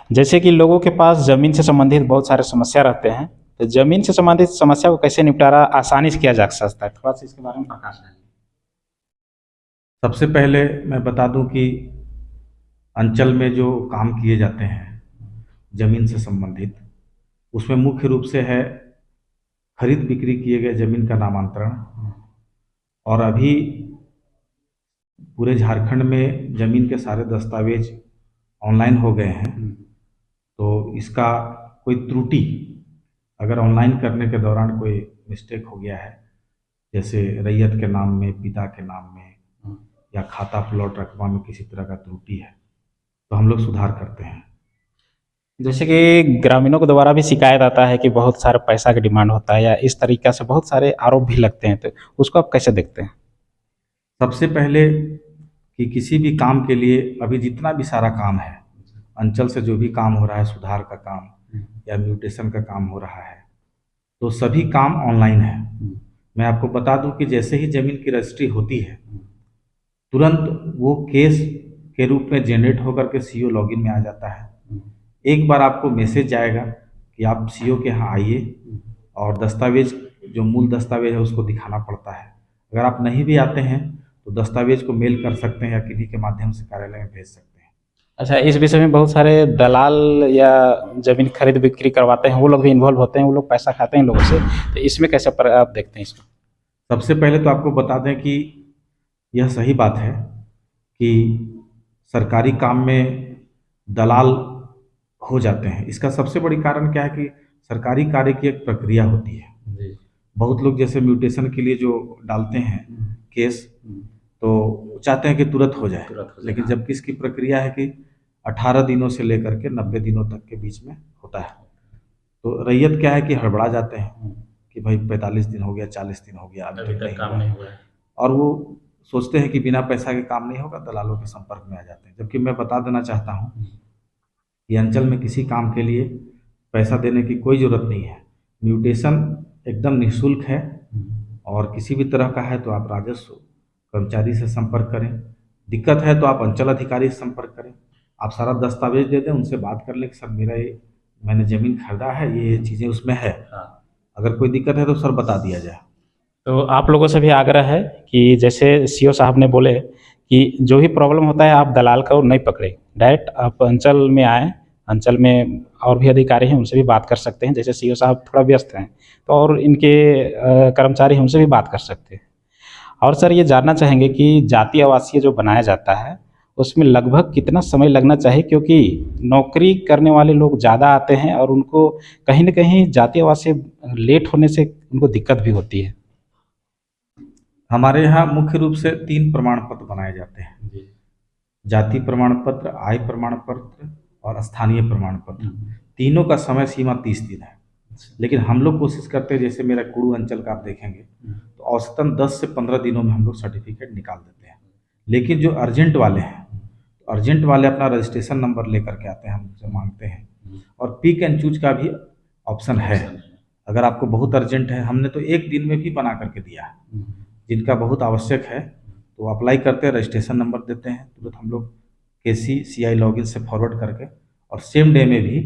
जैसे कि लोगों के पास ज़मीन से संबंधित बहुत सारे समस्या रहते हैं, तो ज़मीन से संबंधित समस्या को कैसे निपटारा आसानी से किया जा सकता है? थोड़ा-सा इसके बारे में प्रकाश डालिए। सबसे पहले मैं बता दूं कि अंचल में जो काम किए जाते हैं ज़मीन से संबंधित, उसमें मुख्य रूप से है खरीद बिक्री किए गए ज़मीन का नामांतरण। और अभी पूरे झारखंड में ज़मीन के सारे दस्तावेज ऑनलाइन हो गए हैं। तो इसका कोई त्रुटि अगर ऑनलाइन करने के दौरान कोई मिस्टेक हो गया है, जैसे रैयत के नाम में, पिता के नाम में या खाता प्लॉट रकबा में किसी तरह का त्रुटि है, तो हम लोग सुधार करते हैं। जैसे कि ग्रामीणों के द्वारा भी शिकायत आता है कि बहुत सारा पैसा का डिमांड होता है या इस तरीक़ा से बहुत सारे आरोप भी लगते हैं, तो उसको आप कैसे देखते हैं? सबसे पहले कि किसी भी काम के लिए अभी जितना भी सारा काम है, अंचल से जो भी काम हो रहा है, सुधार का काम या म्यूटेशन का काम हो रहा है, तो सभी काम ऑनलाइन है। मैं आपको बता दूं कि जैसे ही ज़मीन की रजिस्ट्री होती है, तुरंत वो केस के रूप में जनरेट होकर के सीओ लॉगिन में आ जाता है। एक बार आपको मैसेज जाएगा कि आप सीओ के यहाँ आइए, और दस्तावेज जो मूल दस्तावेज है उसको दिखाना पड़ता है। अगर आप नहीं भी आते हैं तो दस्तावेज को मेल कर सकते हैं या किन्हीं के माध्यम से कार्यालय में भेज सकते हैं। अच्छा, इस विषय में बहुत सारे दलाल या ज़मीन खरीद बिक्री करवाते हैं, वो लोग भी इन्वॉल्व होते हैं, वो लोग पैसा खाते हैं लोगों से, तो इसमें कैसे आप देखते हैं इसको? सबसे पहले तो आपको बता दें कि यह सही बात है कि सरकारी काम में दलाल हो जाते हैं। इसका सबसे बड़ी कारण क्या है कि सरकारी कार्य की एक प्रक्रिया होती है। जी। बहुत लोग जैसे म्यूटेशन के लिए जो डालते हैं केस, तो चाहते हैं कि तुरंत हो जाए, लेकिन जबकि इसकी प्रक्रिया है कि 18 दिनों से लेकर के 90 दिनों तक के बीच में होता है। तो रैयत क्या है कि हड़बड़ा जाते हैं कि भाई 45 दिन हो गया, 40 दिन हो गया, अभी तक काम नहीं हुआ है। और वो सोचते हैं कि बिना पैसा के काम नहीं होगा, दलालों के संपर्क में आ जाते हैं। जबकि मैं बता देना चाहता हूँ कि अंचल में किसी काम के लिए पैसा देने की कोई ज़रूरत नहीं है। म्यूटेशन एकदम निःशुल्क है, और किसी भी तरह का है तो आप राजस्व कर्मचारी से संपर्क करें। दिक्कत है तो आप अंचल अधिकारी से संपर्क करें। आप सारा दस्तावेज दे दें, उनसे बात कर लें कि सर मेरा ये, मैंने ज़मीन खरीदा है, ये चीज़ें उसमें है, अगर कोई दिक्कत है तो सर बता दिया जाए। तो आप लोगों से भी आग्रह है कि जैसे सीओ साहब ने बोले कि जो भी प्रॉब्लम होता है आप दलाल को नहीं पकड़े, डायरेक्ट आप अंचल में आएँ, अंचल में और भी अधिकारी हैं उनसे भी बात कर सकते हैं। जैसे सीओ साहब थोड़ा व्यस्त हैं, तो और इनके कर्मचारी हैं उनसे भी बात कर सकते हैं। और सर ये जानना चाहेंगे कि जाति आवासीय जो बनाया जाता है, उसमें लगभग कितना समय लगना चाहिए? क्योंकि नौकरी करने वाले लोग ज़्यादा आते हैं और उनको कहीं न कहीं जाति आवासीय लेट होने से उनको दिक्कत भी होती है। हमारे यहाँ मुख्य रूप से 3 प्रमाण पत्र बनाए जाते हैं। जाति प्रमाण पत्र, आय प्रमाण पत्र और स्थानीय प्रमाण पत्र। तीनों का समय सीमा 30 दिन है, लेकिन हम लोग कोशिश करते हैं, जैसे मेरा कुड़ू अंचल का आप देखेंगे तो औसतन 10 से 15 दिनों में हम लोग सर्टिफिकेट निकाल देते हैं। लेकिन जो अर्जेंट वाले हैं, तो अर्जेंट वाले अपना रजिस्ट्रेशन नंबर लेकर के आते हैं, हमसे मांगते हैं। और पिक एंड चूज का भी ऑप्शन है। अगर आपको बहुत अर्जेंट है, हमने तो एक दिन में भी बना करके दिया है। जिनका बहुत आवश्यक है तो अप्लाई करते हैं, रजिस्ट्रेशन नंबर देते हैं, तुरंत हम लोग KCCI लॉगिन से फॉरवर्ड करके, और सेम डे में भी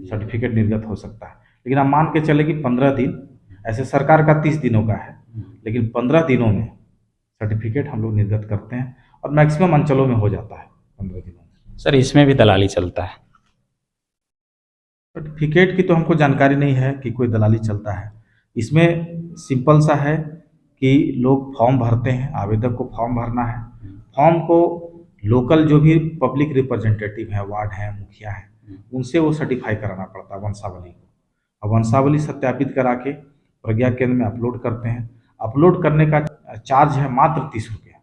सर्टिफिकेट निर्गत हो सकता है। लेकिन आप मान के चले कि 15 दिन, ऐसे सरकार का 30 दिनों का है, लेकिन 15 दिनों में सर्टिफिकेट हम लोग निर्गत करते हैं, और मैक्सिमम अंचलों में हो जाता है 15 दिनों में। सर इसमें भी दलाली चलता है? सर्टिफिकेट की तो हमको जानकारी नहीं है कि कोई दलाली चलता है। इसमें सिंपल सा है कि लोग फॉर्म भरते हैं, आवेदक को फॉर्म भरना है। फॉर्म को लोकल जो भी पब्लिक रिप्रेजेंटेटिव हैं, वार्ड हैं, मुखिया हैं, उनसे वो सर्टिफाई कराना पड़ता है वंशावली को। अब वंशावली सत्यापित करा के प्रज्ञा केंद्र में अपलोड करते हैं। अपलोड करने का चार्ज है मात्र 30 रुपया।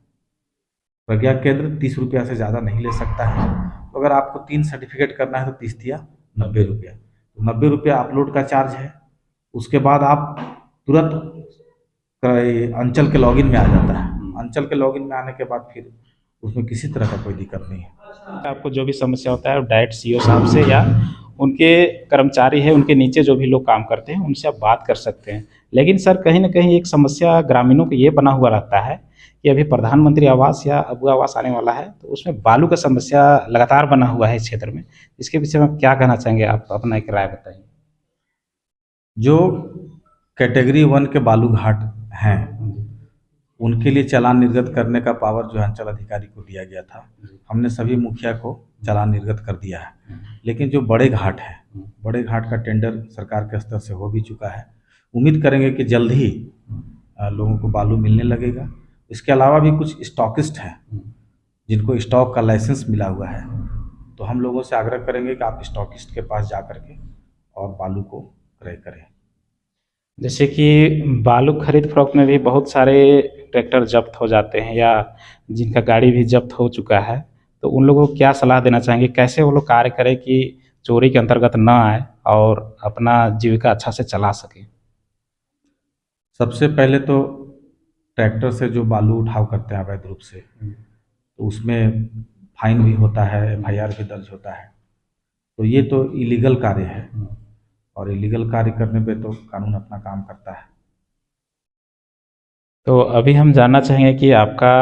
प्रज्ञा केंद्र 30 रुपया से ज़्यादा नहीं ले सकता है। तो अगर आपको 3 सर्टिफिकेट करना है तो 30 दिया 90 रुपया, तो 90 रुपया अपलोड का चार्ज है। उसके बाद आप तुरंत अंचल के लॉगिन में आ जाता है। अंचल के लॉगिन में आने के बाद फिर उसमें किसी तरह का कोई दिक्कत नहीं है। आपको जो भी समस्या होता है डायरेक्ट सीओ साहब से या उनके कर्मचारी है, उनके नीचे जो भी लोग काम करते हैं उनसे आप बात कर सकते हैं। लेकिन सर कहीं न कहीं एक समस्या ग्रामीणों को ये बना हुआ रहता है कि अभी प्रधानमंत्री आवास या अबू आवास आने वाला है, तो उसमें बालू का समस्या लगातार बना हुआ है इस क्षेत्र में। इसके विषय में आप क्या कहना चाहेंगे? आप अपना एक राय बताइए। जो कैटेगरी 1 के बालू घाट हैं, उनके लिए चालान निर्गत करने का पावर जो है अंचल अधिकारी को दिया गया था। हमने सभी मुखिया को चालान निर्गत कर दिया है। लेकिन जो बड़े घाट हैं, बड़े घाट का टेंडर सरकार के स्तर से हो भी चुका है। उम्मीद करेंगे कि जल्द ही लोगों को बालू मिलने लगेगा। इसके अलावा भी कुछ स्टॉकिस्ट हैं जिनको स्टॉक का लाइसेंस मिला हुआ है, तो हम लोगों से आग्रह करेंगे कि आप स्टॉकिस्ट के पास जा कर के और बालू को क्रय करें। जैसे कि बालू खरीद फरोख्त में भी बहुत सारे ट्रैक्टर जब्त हो जाते हैं या जिनका गाड़ी भी जब्त हो चुका है, तो उन लोगों को क्या सलाह देना चाहेंगे? कैसे वो लोग कार्य करें कि चोरी के अंतर्गत न आए और अपना जीविका अच्छा से चला सकें? सबसे पहले तो ट्रैक्टर से जो बालू उठाव करते हैं अवैध रूप से, तो उसमें फाइन भी होता है, एफआईआर भी दर्ज होता है। तो ये तो इलीगल कार्य है और इलीगल कार्य करने पे तो कानून अपना काम करता है। तो अभी हम जानना चाहेंगे कि आपका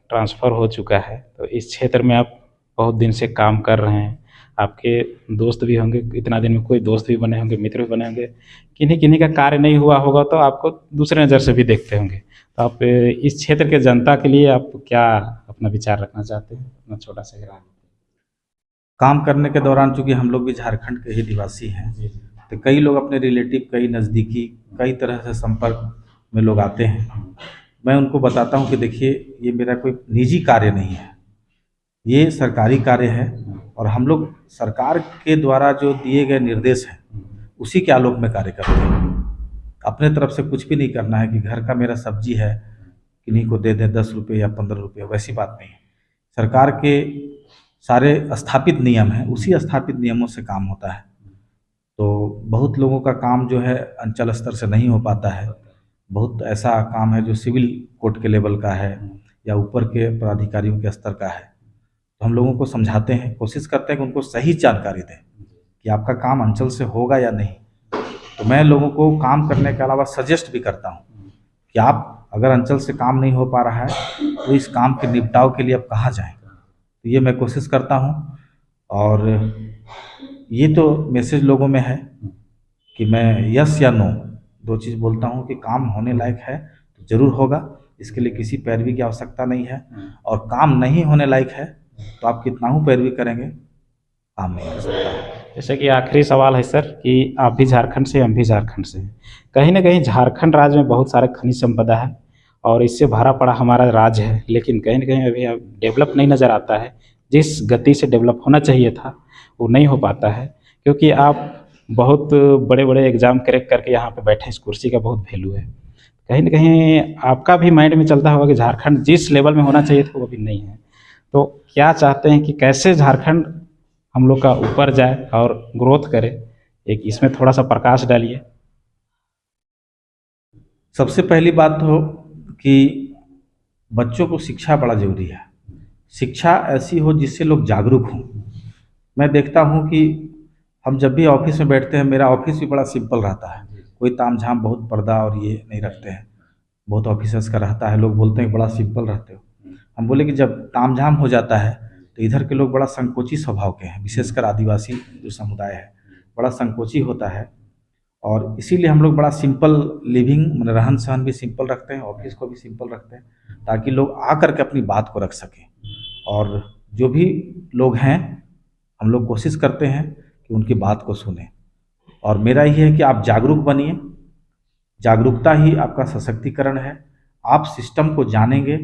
ट्रांसफ़र हो चुका है, तो इस क्षेत्र में आप बहुत दिन से काम कर रहे हैं। आपके दोस्त भी होंगे, इतना दिन में कोई दोस्त भी बने होंगे, मित्र भी बने होंगे। किन्हीं-किन्हीं का कार्य नहीं हुआ होगा तो आपको दूसरे नज़र से भी देखते होंगे। तो आप इस क्षेत्र के जनता के लिए आप क्या अपना विचार रखना चाहते हैं? अपना छोटा-सा राय। काम करने के दौरान चूंकि हम लोग भी झारखंड के ही निवासी हैं, तो कई लोग अपने रिलेटिव, कई नज़दीकी, कई तरह से संपर्क में लोग आते हैं। मैं उनको बताता हूं कि देखिए, ये मेरा कोई निजी कार्य नहीं है, ये सरकारी कार्य है और हम लोग सरकार के द्वारा जो दिए गए निर्देश हैं उसी के आलोक में कार्य करते हैं। अपने तरफ से कुछ भी नहीं करना है कि घर का मेरा सब्जी है, किन्हीं को दे दें 10 रुपये या 15 रुपये, वैसी बात नहीं है। सरकार के सारे स्थापित नियम हैं, उसी स्थापित नियमों से काम होता है। तो बहुत लोगों का काम जो है अंचल स्तर से नहीं हो पाता है। बहुत ऐसा काम है जो सिविल कोर्ट के लेवल का है या ऊपर के पदाधिकारियों के स्तर का है। तो हम लोगों को समझाते हैं, कोशिश करते हैं कि उनको सही जानकारी दें कि आपका काम अंचल से होगा या नहीं। तो मैं लोगों को काम करने के अलावा सजेस्ट भी करता हूँ कि आप अगर अंचल से काम नहीं हो पा रहा है तो इस काम के निपटाव के लिए आप कहाँ जाएँ। तो ये मैं कोशिश करता हूँ और ये तो मैसेज लोगों में है कि मैं यस या नो 2 चीज़ बोलता हूँ कि काम होने लायक है तो ज़रूर होगा, इसके लिए किसी पैरवी की आवश्यकता नहीं है। और काम नहीं होने लायक है तो आप कितना ही पैरवी करेंगे, काम नहीं हो सकता। जैसे कि आखिरी सवाल है सर कि आप भी झारखंड से, हम भी झारखंड से हैं। कहीं न कहीं झारखंड राज्य में बहुत सारे खनिज संपदा है और इससे भरा पड़ा हमारा राज्य है, लेकिन कहीं न कहीं अभी डेवलप नहीं नज़र आता है। जिस गति से डेवलप होना चाहिए था, वो नहीं हो पाता है, क्योंकि आप बहुत बड़े-बड़े एग्ज़ाम क्रैक करके यहाँ पे बैठे हैं, इस कुर्सी का बहुत वैल्यू है। कहीं न कहीं आपका भी माइंड में चलता होगा कि झारखंड जिस लेवल में होना चाहिए था, वो अभी नहीं है। तो क्या चाहते हैं कि कैसे झारखंड हम लोग का ऊपर जाए और ग्रोथ करे? एक इसमें थोड़ा-सा प्रकाश डालिए। सबसे पहली बात तो कि बच्चों को शिक्षा बड़ा ज़रूरी है। शिक्षा ऐसी हो जिससे लोग जागरूक हों। मैं देखता हूँ कि हम जब भी ऑफिस में बैठते हैं, मेरा ऑफिस भी बड़ा सिंपल रहता है, कोई तामझाम, बहुत पर्दा और ये नहीं रखते हैं। बहुत ऑफिसर्स का रहता है, लोग बोलते हैं बड़ा सिंपल रहते हो। हम बोले कि जब तामझाम हो जाता है तो इधर के लोग बड़ा संकोची स्वभाव के हैं, विशेषकर आदिवासी जो समुदाय है बड़ा संकोची होता है और इसीलिए हम लोग बड़ा सिंपल लिविंग, रहन सहन भी सिंपल रखते हैं, ऑफिस को भी सिंपल रखते हैं, ताकि लोग आकर के अपनी बात को रख सकें। और जो भी लोग हैं, हम लोग कोशिश करते हैं कि उनकी बात को सुने। और मेरा ये है कि आप जागरूक बनिए, जागरूकता ही आपका सशक्तिकरण है। आप सिस्टम को जानेंगे,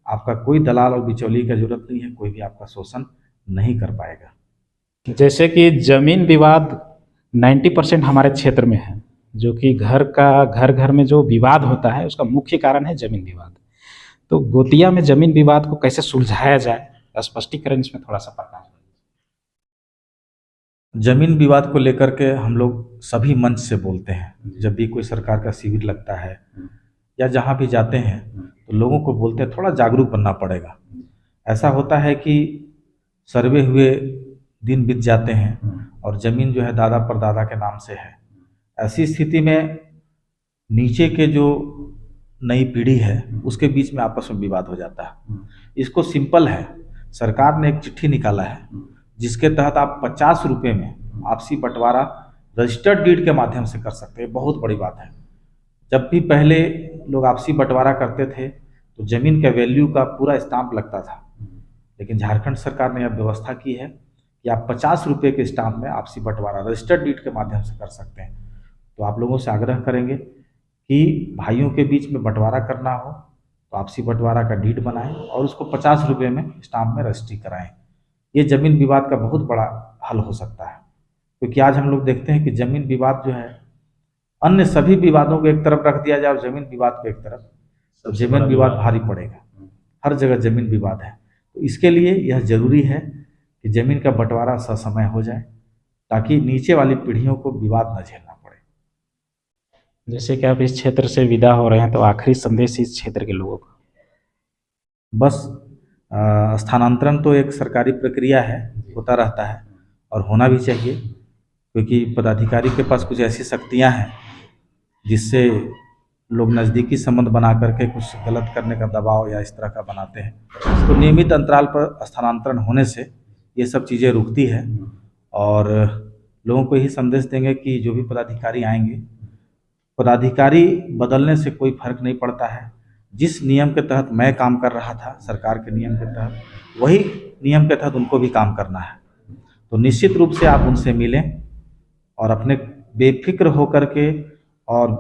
आपका कोई दलाल और बिचौलिए की जरूरत नहीं है, कोई भी आपका शोषण नहीं कर पाएगा। जैसे कि ज़मीन विवाद 90% हमारे क्षेत्र में है, जो कि घर-घर में जो विवाद होता है उसका मुख्य कारण है ज़मीन विवाद। तो गोतिया में ज़मीन विवाद को कैसे सुलझाया जाए? स्पष्टीकरण इसमें थोड़ा-सा प्रकाश। जमीन विवाद को लेकर के हम लोग सभी मंच से बोलते हैं। जब भी कोई सरकार का शिविर लगता है या जहाँ भी जाते हैं तो लोगों को बोलते हैं थोड़ा जागरूक बनना पड़ेगा। ऐसा होता है कि सर्वे हुए दिन बीत जाते हैं और ज़मीन जो है दादा परदादा के नाम से है। ऐसी स्थिति में नीचे के जो नई पीढ़ी है उसके बीच में आपस में विवाद हो जाता है। इसको सिंपल है, सरकार ने एक चिट्ठी निकाला है जिसके तहत आप 50 रुपये में आपसी बंटवारा रजिस्टर्ड डीड के माध्यम से कर सकते हैं। बहुत बड़ी बात है। जब भी पहले लोग आपसी बंटवारा करते थे तो जमीन के वैल्यू का पूरा स्टाम्प लगता था, लेकिन झारखंड सरकार ने यह व्यवस्था की है कि आप 50 रुपये के स्टाम्प में आपसी बंटवारा रजिस्टर्ड डीड के माध्यम से कर सकते हैं। तो आप लोगों से आग्रह करेंगे कि भाइयों के बीच में बंटवारा करना हो तो आपसी बंटवारा का डीड बनाएं और उसको 50 रुपये में स्टाम्प में रजिस्ट्री कराएं। ये जमीन विवाद का बहुत बड़ा हल हो सकता है, क्योंकि आज हम लोग देखते हैं कि जमीन विवाद जो है, अन्य सभी विवादों को एक तरफ रख दिया जाए और जमीन विवाद को एक तरफ, तो जमीन विवाद भारी पड़ेगा। हर जगह जमीन विवाद है। तो इसके लिए यह जरूरी है कि जमीन का बंटवारा ससमय हो जाए ताकि नीचे वाली पीढ़ियों को विवाद न झेलना पड़े। जैसे कि आप इस क्षेत्र से विदा हो रहे हैं, तो आखिरी संदेश इस क्षेत्र के लोगों को। बस स्थानांतरण तो एक सरकारी प्रक्रिया है, होता रहता है और होना भी चाहिए, क्योंकि पदाधिकारी के पास कुछ ऐसी शक्तियां हैं जिससे लोग नज़दीकी संबंध बना करके कुछ गलत करने का दबाव या इस तरह का बनाते हैं। तो नियमित अंतराल पर स्थानांतरण होने से ये सब चीज़ें रुकती है और लोगों को यही संदेश देंगे कि जो भी पदाधिकारी आएंगे, पदाधिकारी बदलने से कोई फर्क नहीं पड़ता है। जिस नियम के तहत मैं काम कर रहा था, सरकार के नियम के तहत, वही नियम के तहत उनको भी काम करना है। तो निश्चित रूप से आप उनसे मिलें और अपने बेफिक्र होकर के और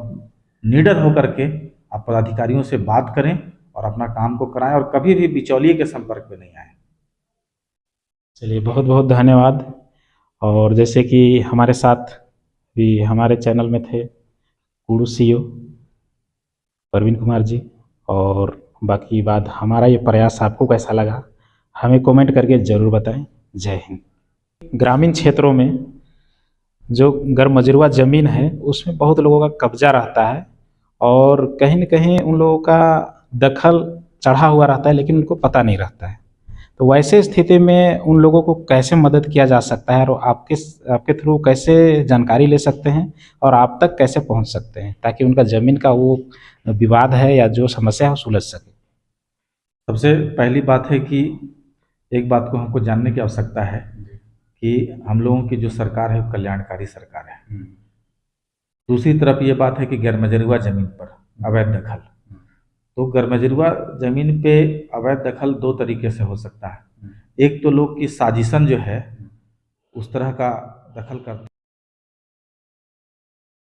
निडर होकर के आप पदाधिकारियों से बात करें और अपना काम को कराएं और कभी भी बिचौलिए के संपर्क में नहीं आए। चलिए, बहुत बहुत धन्यवाद। और जैसे कि हमारे साथ भी हमारे चैनल में थे कुडू सीईओ प्रवीण कुमार जी, और बाकी बात हमारा ये प्रयास आपको कैसा लगा हमें कमेंट करके ज़रूर बताएं। जय हिंद। ग्रामीण क्षेत्रों में जो गैरमजरूआ ज़मीन है उसमें बहुत लोगों का कब्जा रहता है और कहीं न कहीं उन लोगों का दखल चढ़ा हुआ रहता है, लेकिन उनको पता नहीं रहता है। तो वैसे स्थिति में उन लोगों को कैसे मदद किया जा सकता है और आपके थ्रू कैसे जानकारी ले सकते हैं और आप तक कैसे पहुंच सकते हैं ताकि उनका ज़मीन का वो विवाद है या जो समस्या है वो सुलझ सके? सबसे पहली बात है कि एक बात को हमको जानने की आवश्यकता है कि हम लोगों की जो सरकार है वो कल्याणकारी सरकार है। दूसरी तरफ ये बात है कि गैरमजरूआ ज़मीन पर अवैध दखल, तो गैरमजरूआ ज़मीन पे अवैध दखल दो तरीके से हो सकता है। एक तो लोग की साजिशन जो है उस तरह का दखल करते